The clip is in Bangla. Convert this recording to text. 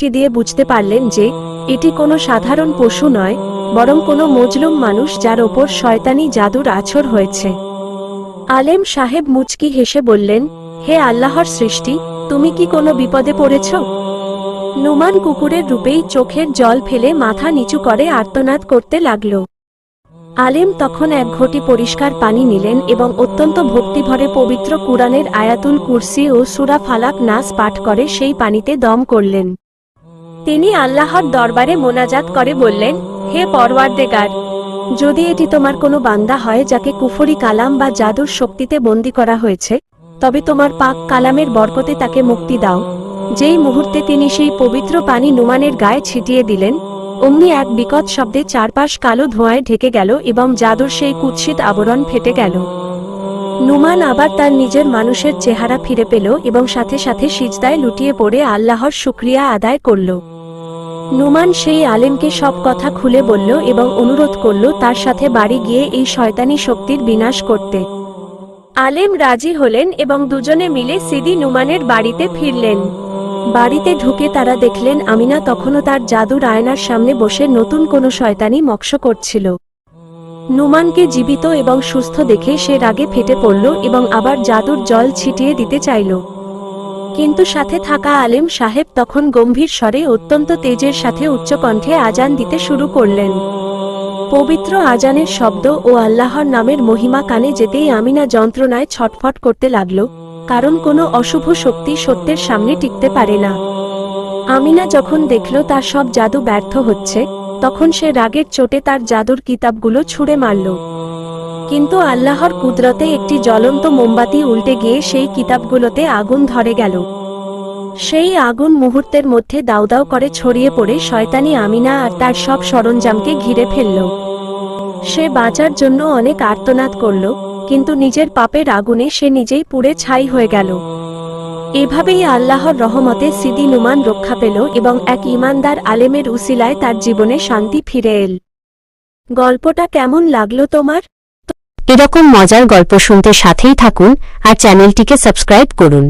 দৃষ্টি দিয়ে বুঝতে পারলেন যে এটি কোনো সাধারণ পশু নয়, বরং কোনো মজলুম মানুষ যার ওপর শয়তানি জাদুর আছর হয়েছে। আলেম সাহেব মুচকি হেসে বললেন, হে আল্লাহর সৃষ্টি, তুমি কি কোনো বিপদে পড়েছ? নুমান কুকুরের রূপেই চোখের জল ফেলে মাথা নিচু করে আর্তনাদ করতে লাগল। আলেম তখন এক ঘটি পরিষ্কার পানি নিলেন এবং অত্যন্ত ভক্তিভরে পবিত্র কুরআনের আয়াতুল কুরসি ও সূরা ফালাক নাস পাঠ করে সেই পানিতে দম করলেন। তিনি আল্লাহর দরবারে মোনাজাত করে বললেন, হে পরওয়ারদেগার, যদি এটি তোমার কোনো বান্দা হয় যাকে কুফরি কালাম বা জাদুর শক্তিতে বন্দী করা হয়েছে, তবে তোমার পাক কালামের বরকতে তাকে মুক্তি দাও। যেই মুহূর্তে তিনি সেই পবিত্র পানি নুমানের গায়ে ছিটিয়ে দিলেন, অমনি এক বিকট শব্দে চারপাশ কালো ধোঁয়ায় ঢেকে গেল এবং জাদুর সেই কুৎসিত আবরণ ফেটে গেল। নুমান আবার তার নিজের মানুষের চেহারা ফিরে পেল এবং সাথে সাথে সিজদায় লুটিয়ে পড়ে আল্লাহর শুকরিয়া আদায় করল। নুমান সেই আলেমকে সব কথা খুলে বলল এবং অনুরোধ করল তার সাথে বাড়ি গিয়ে এই শয়তানি শক্তির বিনাশ করতে। আলেম রাজি হলেন এবং দুজনে মিলে সিদি নুমানের বাড়িতে ফিরলেন। বাড়িতে ঢুকে তারা দেখলেন আমিনা তখনও তার জাদুর আয়নার সামনে বসে নতুন কোনো শয়তানি মক্ষ করছিল। নুমানকে জীবিত এবং সুস্থ দেখে সে রাগে ফেটে পড়ল এবং আবার জাদুর জল ছিটিয়ে দিতে চাইল। কিন্তু সাথে থাকা আলেম সাহেব তখন গম্ভীর স্বরে অত্যন্ত তেজের সাথে উচ্চকণ্ঠে আজান দিতে শুরু করলেন। পবিত্র আজানের শব্দ ও আল্লাহর নামের মহিমা কানে যেতেই আমিনা যন্ত্রণায় ছটফট করতে লাগল, কারণ কোনো অশুভ শক্তি সত্যের সামনে টিকতে পারে না। আমিনা যখন দেখল তার সব জাদু ব্যর্থ হচ্ছে, তখন সে রাগের চোটে তার জাদুর কিতাবগুলো ছুঁড়ে মারল। কিন্তু আল্লাহর কুদরতে একটি জ্বলন্ত মোমবাতি উল্টে গিয়ে সেই কিতাবগুলোতে আগুন ধরে গেল। সেই আগুন মুহূর্তের মধ্যে দাউ দাউ করে ছড়িয়ে পড়ে শয়তানি আমিনা আর তার সব সরঞ্জামকে ঘিরে ফেলল। সে বাঁচার জন্য অনেক আর্তনাদ করল, কিন্তু নিজের পাপের আগুনে সে নিজেই পুড়ে ছাই হয়ে গেল। এভাবেই আল্লাহর রহমতে সিদি নুমান রক্ষা পেল এবং এক ঈমানদার আলেমের উসিলায় তার জীবনে শান্তি ফিরে এল। গল্পটা কেমন লাগলো তোমার? এরকম মজার গল্প শুনতে সাথেই থাকুন আর চ্যানেলটিকে সাবস্ক্রাইব করুন।